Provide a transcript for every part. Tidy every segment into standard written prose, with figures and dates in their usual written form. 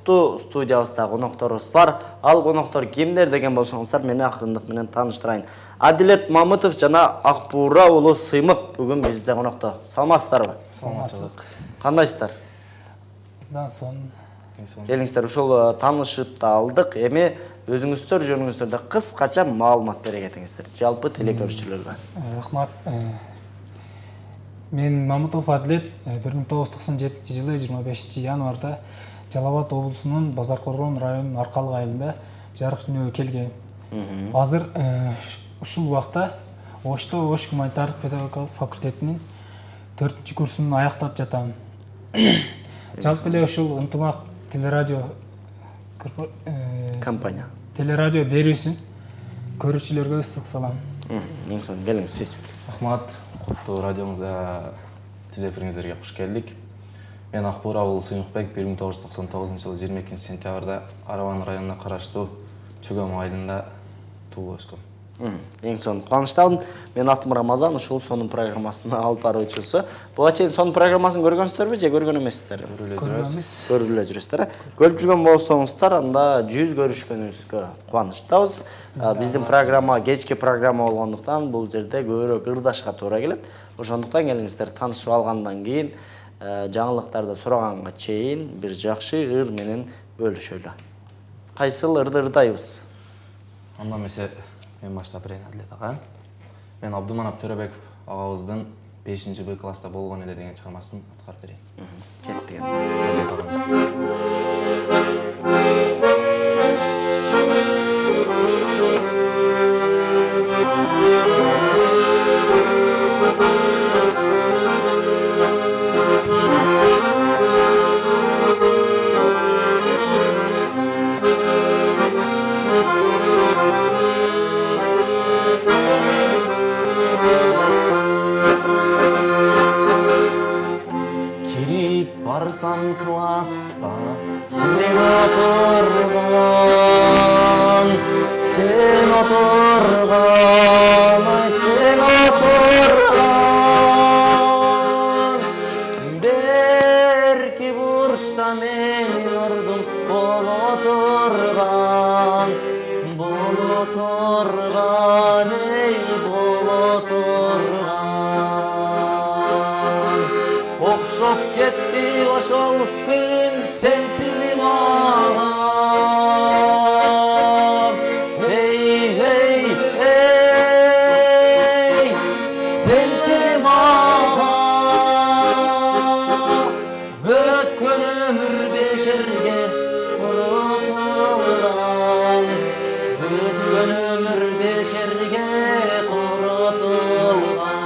Сыймыктуу студиябызда конокторубуз бар. Ал коноктор кимдер деген болсоңуздар, мени акырындык менен тааныштырайын. Адилет Мамытов жана Акбура уулу Сыймык бүгүн бизде конокто. Саламатсыздарбы? Саламатчылык. Кандайсыздар? Келиңиздер, ушул таанышып да алдык. Эми өзүңүздөр жөнүңүздөрдө кыскача маалымат бере кетиңиздер жалпы телекөрүүчүлөргө. Рахмат. Мен Мамытов Адилет 1997 жылы 25 январда Жалал Абад облусунун Базаркоргон районунун Аркалык айылында жарык дүнүйгө келген. Азыр ушул убакта Ошто Ош гуманитардык педагогикалык факультетинин 4 курсун аяктап жатам. Жалпы эле ушул ынтымак телерадио компания. Телерадио берүүсүн көрүүчүлөргө ысык салам. Эң соң келиңиз сиз. Рахмат, куттуу радиоңузга түз эфириңиздерге куш келдик. Мен Акбура уулу Сыймыкбек 1999 жылы 22 сентябрда Араван районуна караштуу Чөгөм айылында туулуп өскөм. Эң сонун кубанычтамын. Мен атым Рамазан, ушул сонун программасына алып баруучусу. Буга чейин сонун программасын көргөнсүздөрбү же көргөн эмессиздер? Көрүлө жүрүсүздөр. Көрүп жүргөн болсоңуздар, анда 100 көрүшкөнүбүзгө кубанычтабыз. Биздин программа кечки программа болгондуктан бул жерде көбүрөөк ырдашка туура келет. Ошондуктан келиңиздер, таанышып алгандан кийин жаңылыктарды сураганга чейин бир жакшы ыр менен бөлүшөлү. Кайсыл ырды ырдайбыз? Анда эмесе мен баштап берейин, Адилет ага. Мен Абдуманап Төрөбеков агабыздын 5-Б класста болгон эле деген чыгармасын аткарып берейин. Кеттик. Барсам класста сен отырган, ай сен отырган. Берки бурчта менин ордум боло турган, эй боло турган. Окшоп кетти ошол күн сенсиз мага. Эй, сенсиз мага. Өткөн өмүр бекерге курутулган. Өткөн өмүр бекерге курутулган.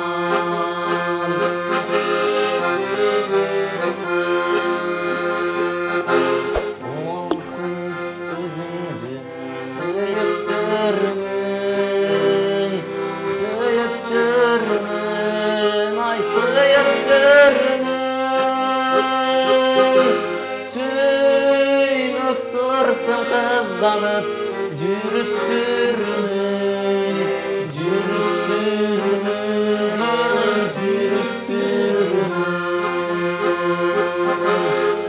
Kızlanıp jürüttürmün,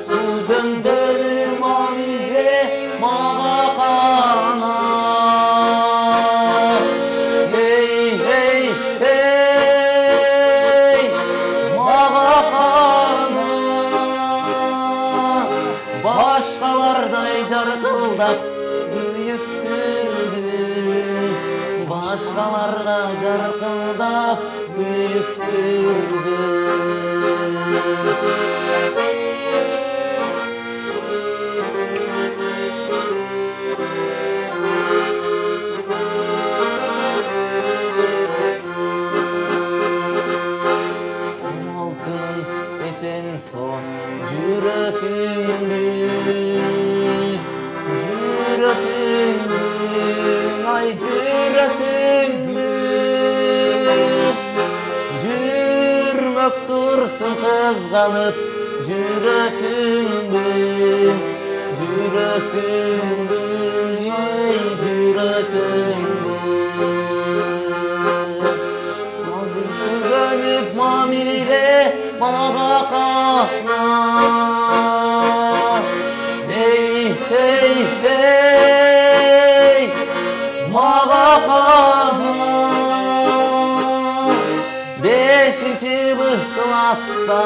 Suzöndürüm amire mağa kana. Hey, mağa kana. Başkalarday jarkıldap büyüktürdün, başkalarga jarkıldap büyüktürdün. Altının esen son jürösündün, ay jürösündün. Jürmök dursun kızganıp jürösündün, ay jürösündün. Sürünüp mamire mağa kana. Hey, ey mağa kanım beşinci bir klasta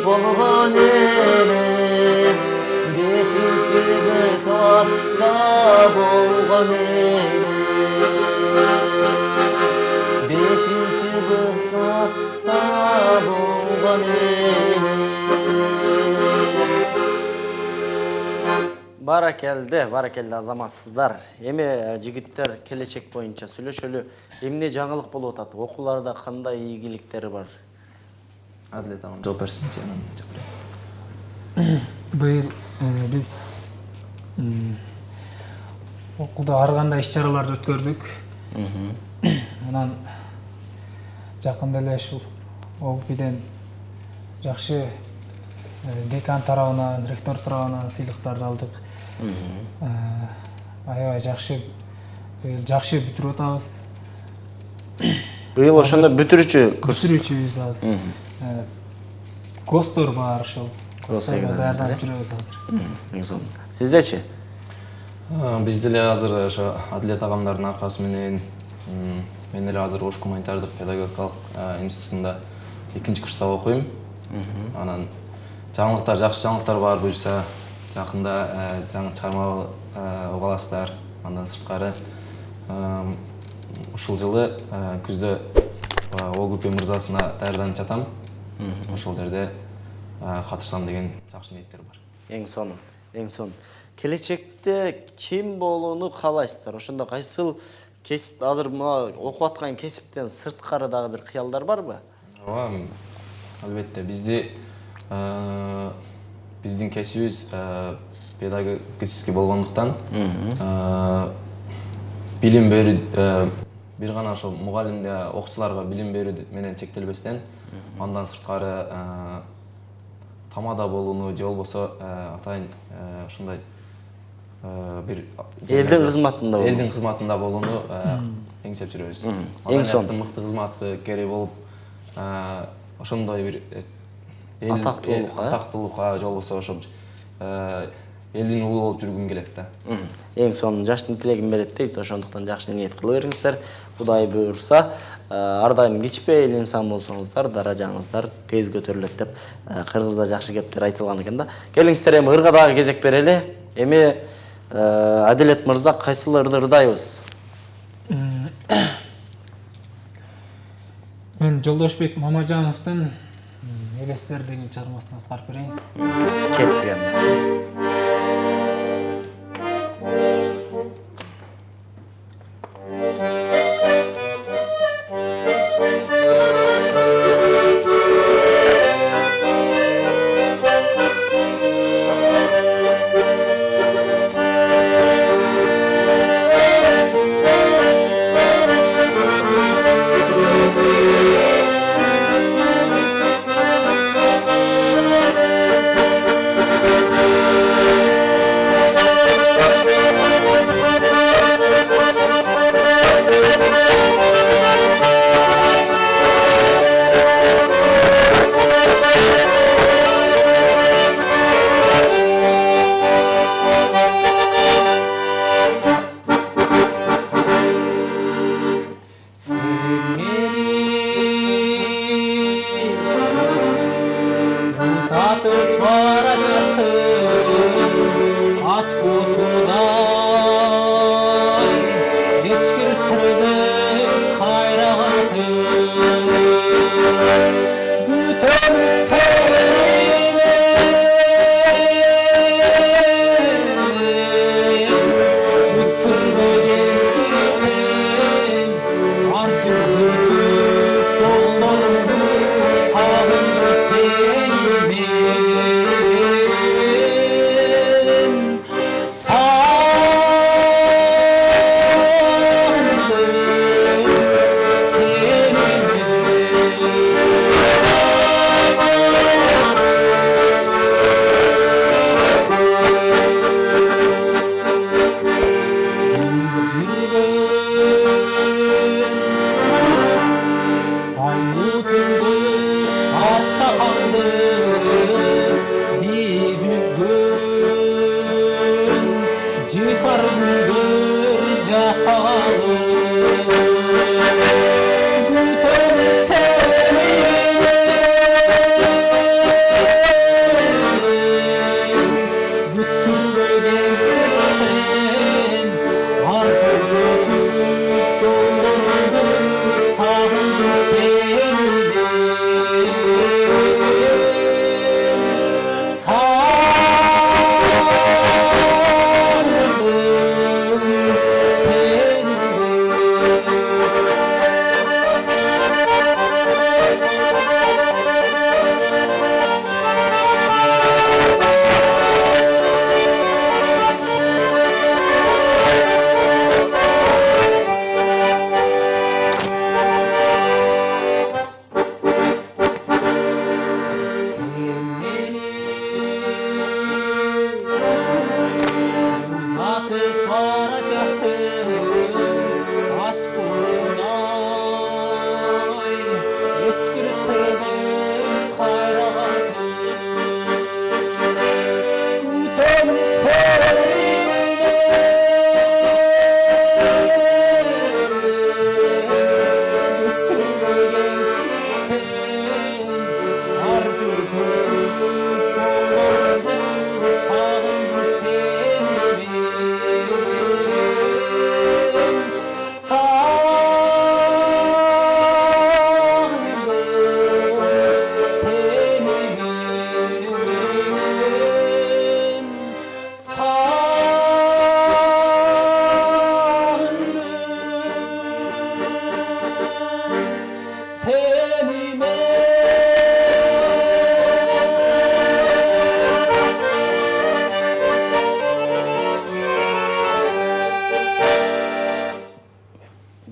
bolğan elem beşinci bir klasta bolğan elem beşinci bir klasta bolğan elem Barakelde azamatsızдар. Эми жигиттер келечек боюнча сүйлөшөлү. Эмне жаңылык болуп атат? Окууларда кандай ийгиликтери бар? Адилет агам жооп берсинчи анан. Быйыл биз окууда ар кандай иш-чараларды өткөрдүк. Анан жакында эле ушул ОГУП'ден жакшы декан тарабынан, ректор тарабынан сыйлыктарды алдык. Аябай жакшы, быйыл жакшы бүтүрүп атабыз. Быйыл ошондо бүтүрүүчү курс. Бүтүрүүчүбүз азыр. Гостор бар ошол. Гостор даярданып жүрөбүз азыр. Сиздечи? Биз деле азыр ошо Адилет агамдардын аркасы менен мен эле азыр Ош гуманитардык педагогикалык институтунда 2-чи курста окуйм. Анан жаңылыктар, жакшы жаңылыктар бар буюрса, жакында жаңы чыгарма угаласыздар. Андан сырткары ушул жылы күздө ОГУП мырзасына даярданып жатам. Ошол жерде катышсам деген жакшы ниеттер бар. Эң сонун. Келечекте ким болууну каалайсыздар? Ошондо кайсыл кесип, азыр окуп аткан кесиптен сырткары дагы бир кыялдар барбы? Ооба, албетте биздин кесибиз педагогический болгондуктан билим берүү бир гана ошол мугалимде окуучуларга билим берүү менен чектелбестен андан сырткары тамада болууну же болбосо атайын ушундай бир элдин кызматында болууну эңсеп жүрөбүз. Эң сонун мыкты кызматкери болуп ошондой бир атактуулукка же болбосо ошо элдин уулу болуп жүргүм келет да. Эң сонун жаштын тилегин берет дейт. Ошондуктан жакшы ниет кыла бериңиздер. Кудай буйрса, ар дайым кичпейил инсан болсоңуздар, даражаңыздар тез көтөрүлөт деп кыргызда жакшы кептер айтылган экен да. Келиңиздер, эми ырга дагы кезек берели. Эми Адилет мырза кайсыл ырды ырдайбыз? Мен Жолдошбек Мамажановдун Элестер деген чыгармасын аткарып берейин. Кеттиген.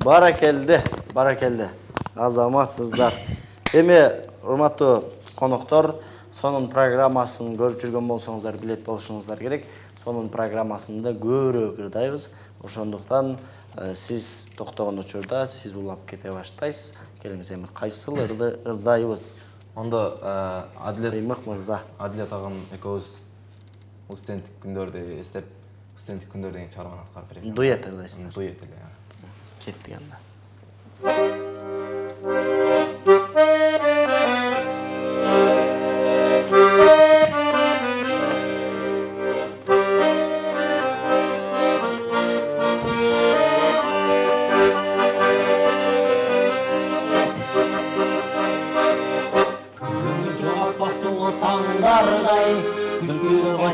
Баракелді. Азаматсыздар. Эми, урматтуу коноктор, сонун программасын көрүп жүргөн болсоңуздар, билет болушуңуздар керек. Сонун программасында көрө кырдайбыз. Ошондуктан сиз токтогон учурда сиз улап кете баштайсыз. Келиңиз, эми кайсыл ырдайбыз? Онда Сыймык мырза. Адилет агам экөөбүз студенттик күндөрдү эстеп, студенттик күндөр деген чыгарманы аткарып беребиз. Дуэт ырдайсыздар. Дуэт эле. Кеттик анда.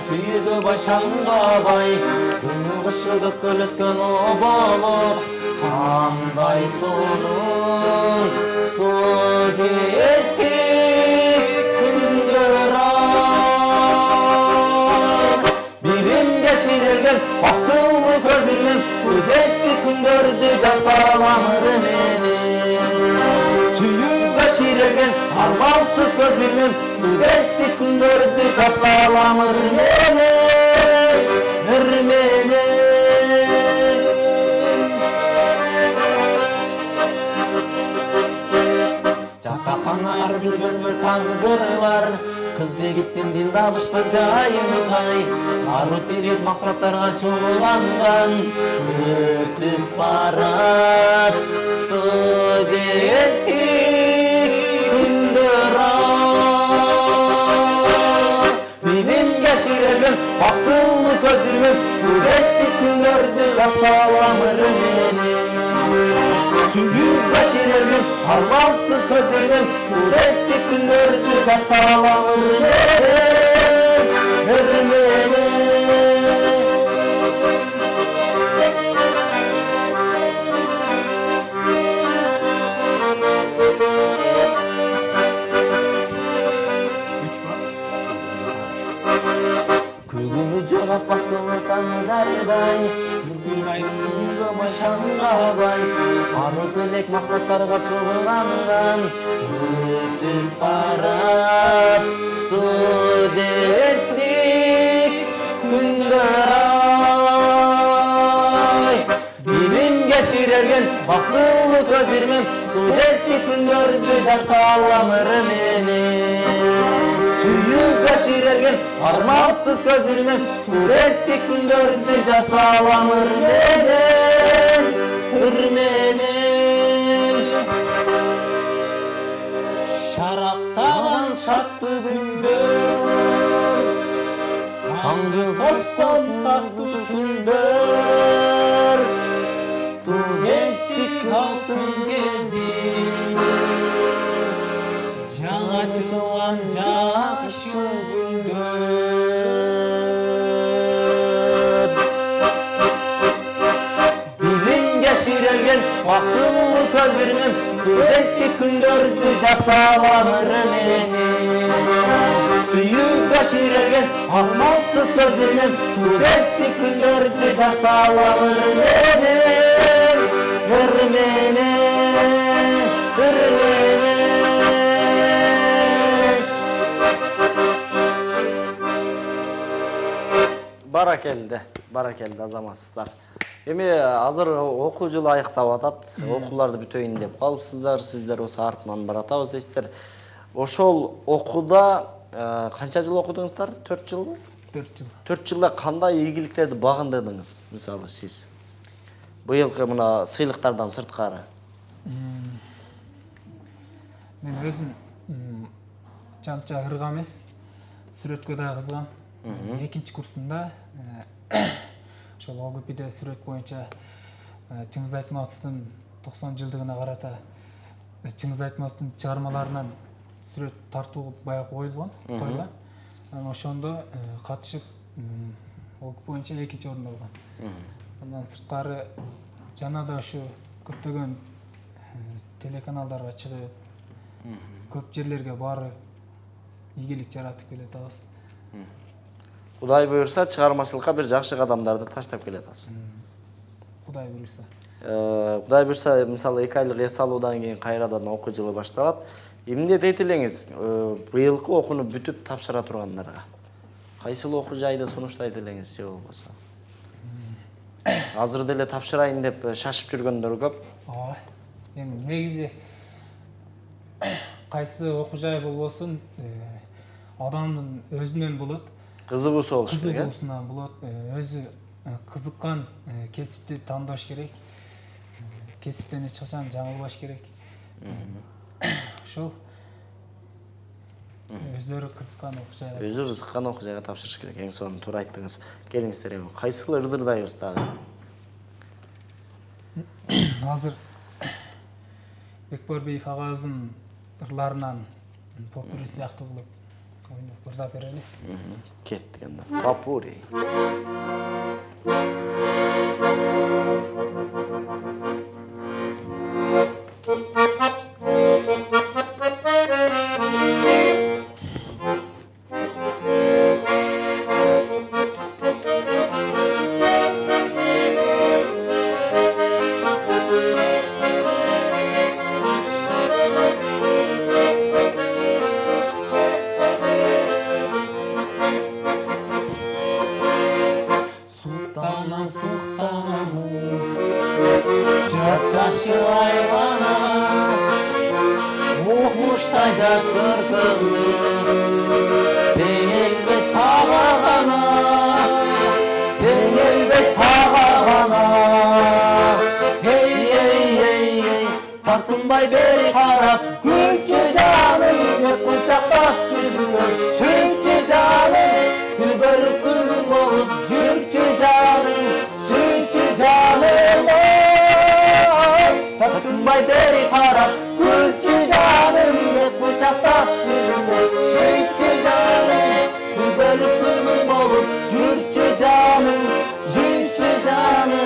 Сүйігі башанға бай, күні қышы көккөл өткен обалып, қандай соның студенттік күндер ай. Биримге ширелген бақтылы көзіңмен студенттік күндерді жасаламыр менен. Сүйігі ширелген армансыз көзіңмен студенттік күндерді жасаламыр менен. Жатақхана әрбір бөлмө таңдырлар, қыз жігіттен дил табышқан жайынғай, ару терек мақсаттарға чоғыланған, өтіп барат студенттік күндер ай. Биlimге ширелген бақтылы көзірмен студенттік күндерді жасаламыр менен. Сүйігі ширелген армансыз көзірмен студенттік күндерді жасаламыр менен. Күгімі жоғап басылы таңдардай, Сүйігі башанға бай, ару тілек мақсаттарға чоғыланған, өтіп барат студенттік күндер ай. Биlimге ширелген бақтылы көзірмен студенттік күндерді жасаламыр менен. Сүйігі ширелген армансыз көзірмен студенттік күндерді жасаламыр менен. үрменен шарақтаған шатты күндер таңғы бостан татсыз күндер студенттік алтын кези жаңа чыгылган жакшы күндөр билимге ширелген бактылуу көзүрмөн студенттик күндөрдү жақсы менен сүйүүгө ширелген алмассыз көзүрмөн студенттик күндөрдү жақсы менен баракелди азаматсыздар. Эми азыр окуу жылы аяктап атат. Окууларды бүтөйүн деп калыпсыздар. Сиздер осы артынан баратабыз дейсиздер. Ошол окууда канча жыл окудуңуздар? 4 жылбы? 4 жыл. 4 жылда кандай ийгиликтерди багындырдыңыз? Мисалы сиз быйылкы мына сыйлыктардан сырткары. Мен өзүм жанча ырга эмес, сүрөткө да кызгам. Экинчи курсунда ошол ОГП'де сүрөт боюнча Чыңгыз Айтматовдун 90 жылдыгына карата Чыңгыз Айтматовдун чыгармаларынан сүрөт тартуу баягы коюлган. Ошондо катышып ОГП боюнча экинчи орунду алгам. Андан сырткары жана да ушу көптөгөн телеканалдарга чыгып, көп жерлерге барып ийгилик жаратып келатабыз. Кудай буйрса чыгармачылыкка бир жакшы кадамдарды таштап келатасыз. Кудай буйрса. Кудай буйрса, мисалы 2 айлык эс алуудан кийин кайрадан окуу жылы башталат. Эмне дейт элеңиз? Быйылкы окууну бүтүп тапшыра тургандарга кайсыл окуу жайды сунуштайт элеңиз же болбосо? Азыр деле тапшырайын деп шашып жүргөндөр көп. Ооба. Эми негизи кайсы окуу жай болбосун, адамдын өзүнөн болот. Кызыгуусу болуш керек. Кызыгуусунан болот. Өзү кызыккан кесипти тандаш керек. Кесиптен эч качан жаңылбаш керек. Ошол өздөрү кызыккан окуу жайга. Өзү кызыккан окуу жайга тапшырыш керек. Эң сонун туура айттыңыз. Келиңиздер эми кайсыл ырдырдайбыз дагы? Азыр Бекборбиев агабыздын ырларынан попури сыяктуу кылып ойноп ырдап берели. Кеттик анда. Попури. Тартынбай бери карап, күнчү жаным, кучактап жүзүңөр, сүйчү жаным, күбөрүп күлүм болуп, жүрчү жаным, сүйчү жаным. Тартынбай бери карап, күнчү жаным, кучактап жүзүңөр, сүйчү жаным, күбөрүп күлүм болуп, жүрчү жаным, сүйчү жаным.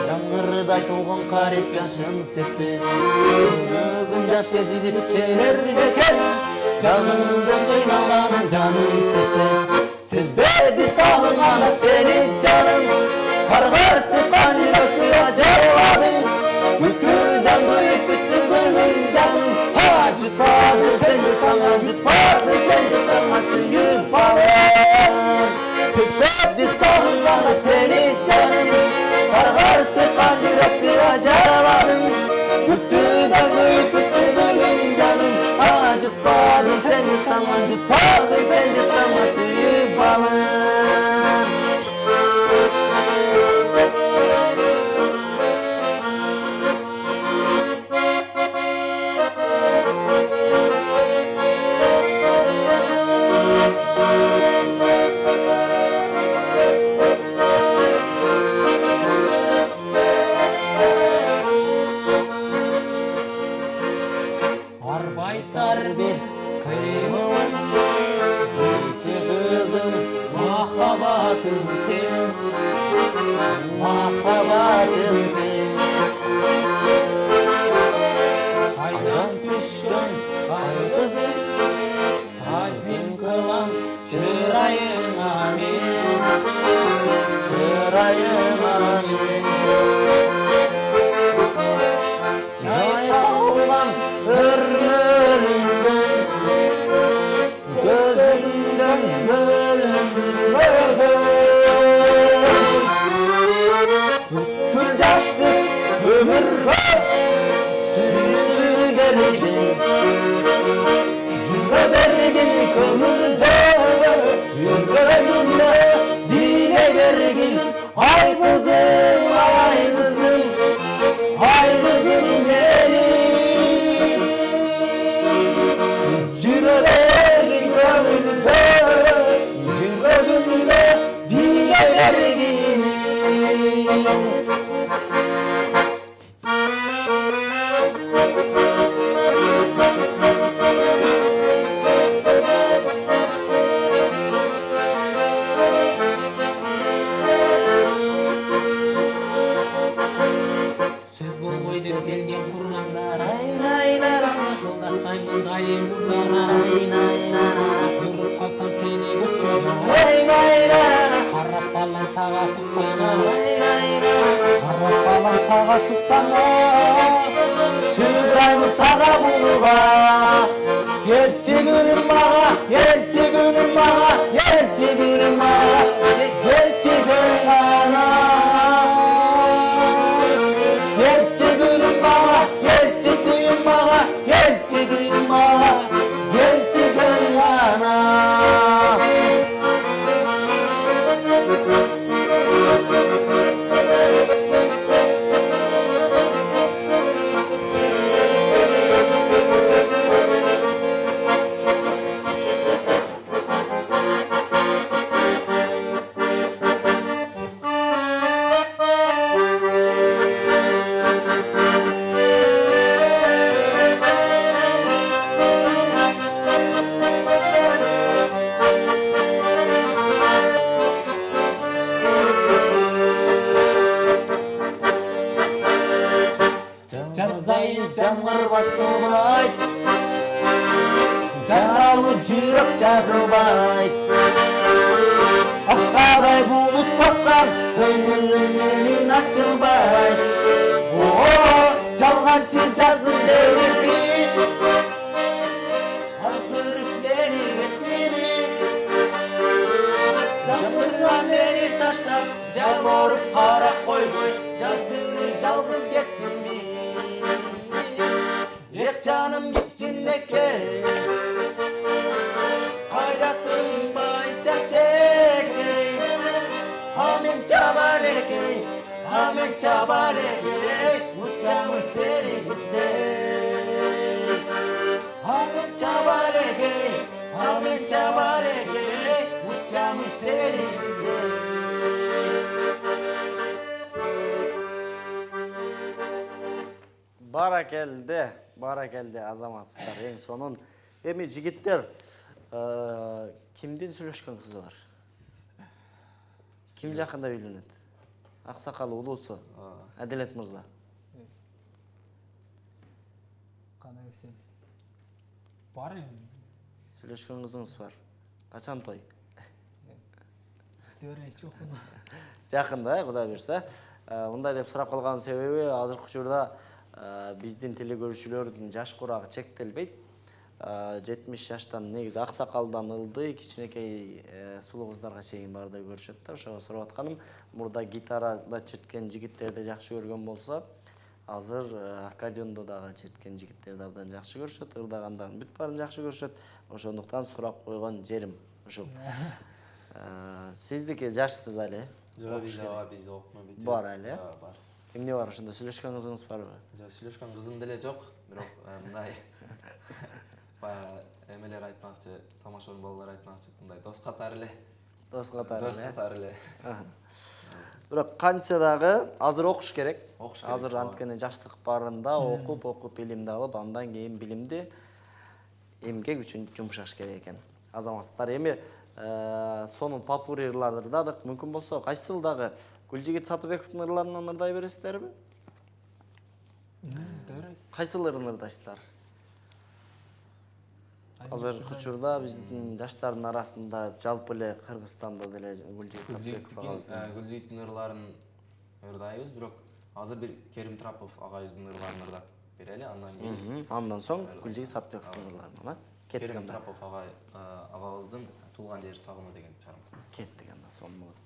Жаңырдай толгон карет жашын сепсе, күн жаш кезилип келер бекен, жанымдын кыйналганын жаным сезсе, сезбеди сагынганы сени жаным, саргартыккан жүрөктү ажарладың, күтүүдөн күйүп күттүргөн жаным, jutpadың sen jutаңа, сүйүп seni canım, sarartıkan yürekli acaraladın. Güttüden gülüm canım, acıtmadın sen yırttan, acıtmadın sen yırttan nasip balım. Arbaitar bir kıyımın, içi kızım mahabatım sen, mahabatım sen. Aydan düştün ay kızım, tazim kılam çırayına men, çırayına men. Caykalan hürmüründen, gözünden Gül caştı ömür sürür geride, cümle bergin kömürde, yüreğimde dine gergin. Ay kızım, ay kızım, ay kızım benim, yüreğim gönlümde, yüreğimde dine gergin. Söz bolboy dep kelgen kurmanдар, айнайлар кылдатпаймын дайым мурдан, айнайлар көрүп калсам сени көчөдө, айнайлар карап калам сага суктана, айнайлар карап калам сага суктана, шыдыраймын сага булуга. Келчи күнүм мага, келчи күнүм мага, келчи күнүм мага, келчи жыңана. Gelçi gülüm bana, gelçi suyum bana, gelçi gülüm bana, gelçi canana. Жазайын жаңғыр басылмай, жаралы жүрек жазылмай, асқадай бұлыт басқан көңілім менің açılмай. О, жалғаншы жазым деуірпи, асырып сені беттені, жаңғырға мені таштап, жар орып қарап қоймай, жаз күні жалғыз кеттім мен. Эх canım içindeki faydasın bayca çekey, amin çabalekey, amin çabalekey, uçamın seni istey. Amin çabalekey, amin çabalekey, uçamın seni istey. Баракелде азаматсыздар. Ең сонун эми жигиттер кимдин сүйлөшкөн кызы бар? Ким жакында үйлөнөт? Аксакалы улуусу Адилет мырза. Кандай сен? Бар эми. Сүйлөшкөн кызыңыз бар. Качан той? Дөрөйчү окуну. Жакында, Кудай буйрса. Мындай деп сурап калганын себеби азыркы учурда биздин телекөрүүчүлөрдүн жаш курагы чектелбейт. 70 жаштан негизи аксакалдан ылдый кичинекей сулуу кыздарга чейин бар деп көрүшөт да. Ошого сурап атканым, мурда гитарада черткен жигиттерди жакшы көргөн болсо, азыр аккордеондо дагы черткен жигиттерди абдан жакшы көрүшөт, ырдагандардын бүт баарын жакшы көрүшөт. Ошондуктан сурап койгон жерим ушул. Сиздики жашсыз эле? Жок, биз окумай бүттүк. Бар эле? Бар. Эмне бар ошондо, сүйлөшкөн кызыңыз барбы? Жок, сүйлөшкөн кызым деле жок, бирок мындай эмелер айтмакчы, тамашабын балдар айтмакчы, мындай дос катары эле. Дос катары эле. Дос катары эле. Бирок канча дагы азыр окуш керек. Окуш керек. Азыр анткени жаштык барында окуп билимди алып, андан кийин билимди эмгек үчүн жумшаш керек экен. Азаматтар эми сонун попури ырларды ырдадык. Мүмкүн болсо кайсы жылдагы Гүлжигит Сатыбековдун ырларынан ырдай бересиздерби? Кайсыл ырын ырдайсыздар? Азыр учурда биздин жаштардын арасында жалпы эле Кыргызстанда деле Гүлжигит Сатыбеков агабыздын Гүлжигиттин ырларын ырдайбыз, бирок азыр бир Керим Трапов агайыбыздын ырларын ырдап берели, андан кийин. Андан соң Гүлжигит Сатыбековдун ырларынан кеттик Керим анда. Трапов агабыздын Туулган жери сагымы деген чыгармасы. Кеттик анда сонун болот.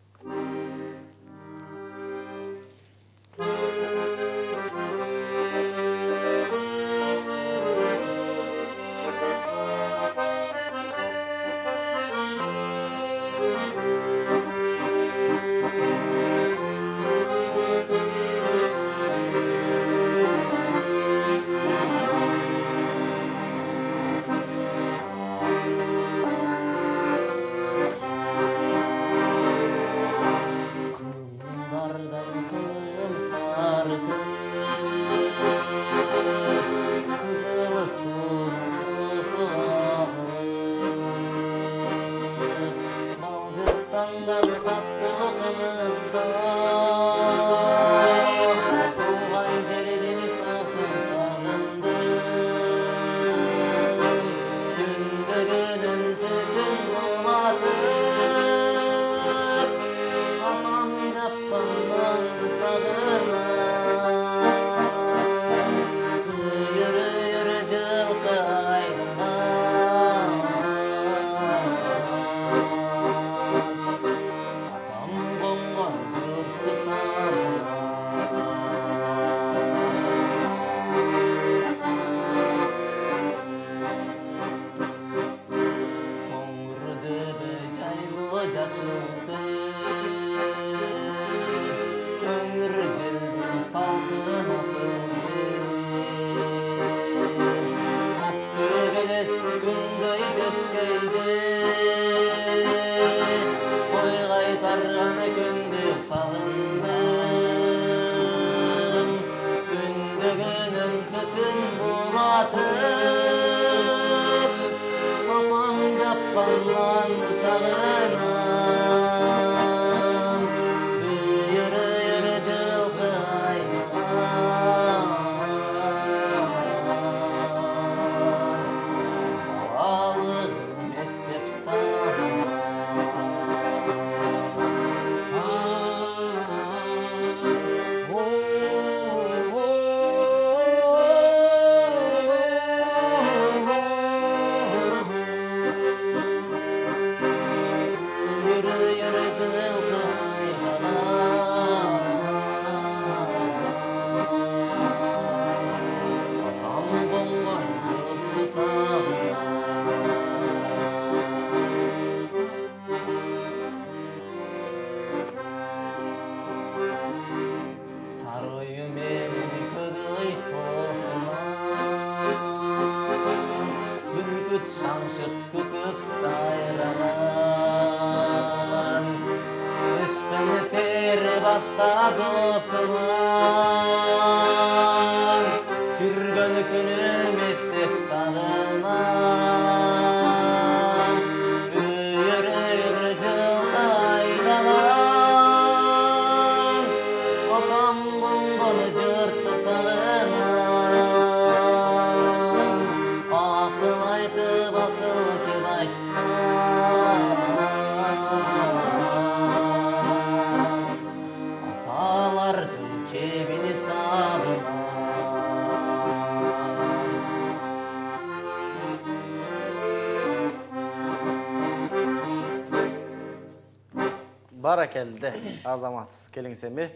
Баракелде, азаматсыз келеңсеме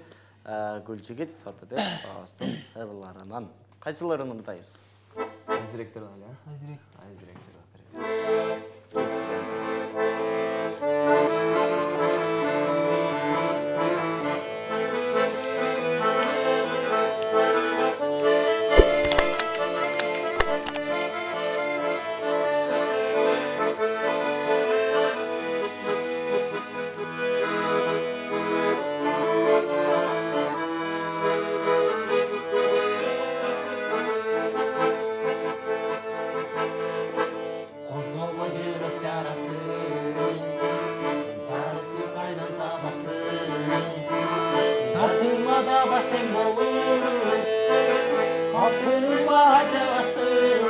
Гүлжігіт Сатыбек Бауыстың ырларынан. Қайсыларын ұрдайыз? Айзіректер дәл, ә? Айзірек. Айзіректер дәл. Қозғалма жүрек жарасын, барысын қайдан табасын. Тартылма да басен болур, алтыныңа жағасын.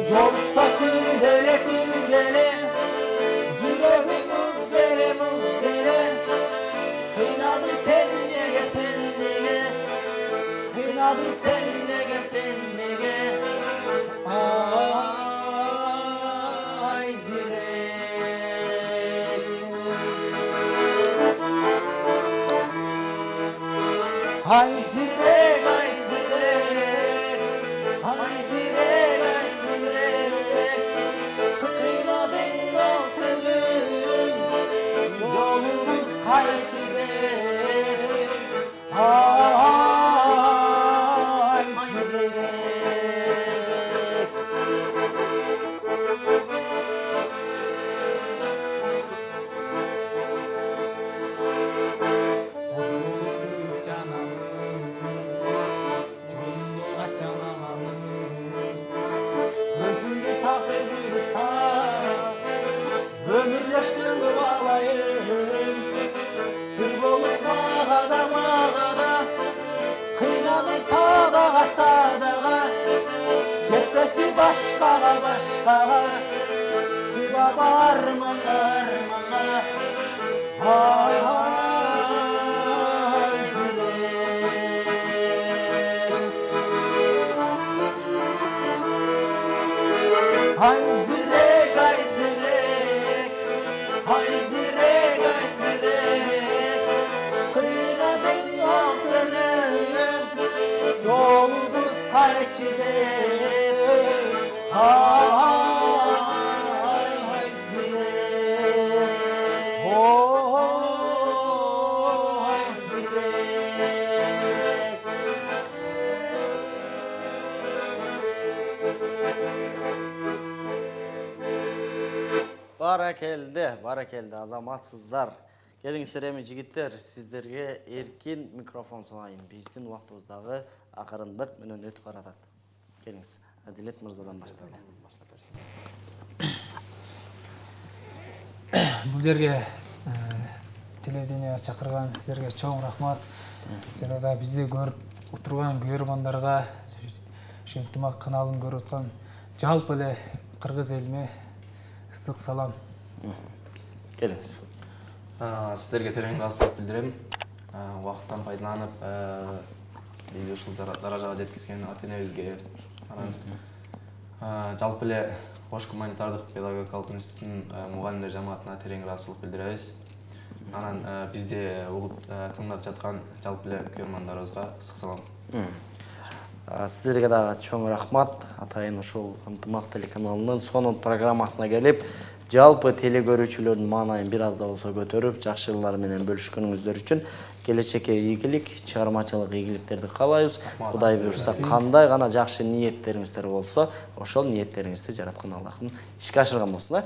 Жолықса күнделе, жүрегім мұзбере. Қинадың sen неге, қинадың sen неге. Ayzirek, kıynadın altının, yolumuz hayçirek. Ayzirek. Ömürleştim alayım, sır bolup mağada, kıynadım sadağa, gepleçi başkağa, çıba barmağa, Ayzirek, kıynadın altının, yolumuz hayçirek. Ayzirek. Баракелде, азаматсыздар. Келіңіздер еме жігіттер, сіздерге еркин микрофон сұнайын. Біздің уақытымыздағы ақырындық менен өтіп қаратады. Келіңіз, Әділет Мырзадан баштайлы. Бұл жерге телевидение шақырған сіздерге чоң рахмат. Және да бізді көріп отырған көрермандарға, Шентымақ каналын көріп отырған жалпы эле қырғыз еліме ыстық салам. Келіңіз. Сіздерге терең алғысымды білдіремін. Уақыттан пайдаланып, бізді ушул даражаға жеткізген ата-энебизге, жалпы эле Ош гуманитардык педагогикалык институтунун мугалимдер жамаатына терең ыраазычылык билдиребиз. Анан бизди угуп тыңдап жаткан жалпы эле көрөрмандарыбызга ысык салам. Сіздерге дагы чоң рахмат. Атайын ушул Ынтымак телеканалынын сонун программасына келип, жалпы телегөрүүчүлөрдүн маанайын бир аз да болсо көтөрүп, жакшы ырлар менен бөлүшкөнүңүздөр үчүн келечекке ийгилик, чыгармачылык ийгиликтерди каалайбыз. Кудай буйрса, кандай гана жакшы ниеттериңиздер болсо, ошол ниеттериңизди жараткан Аллахым ишке ашырган болсун.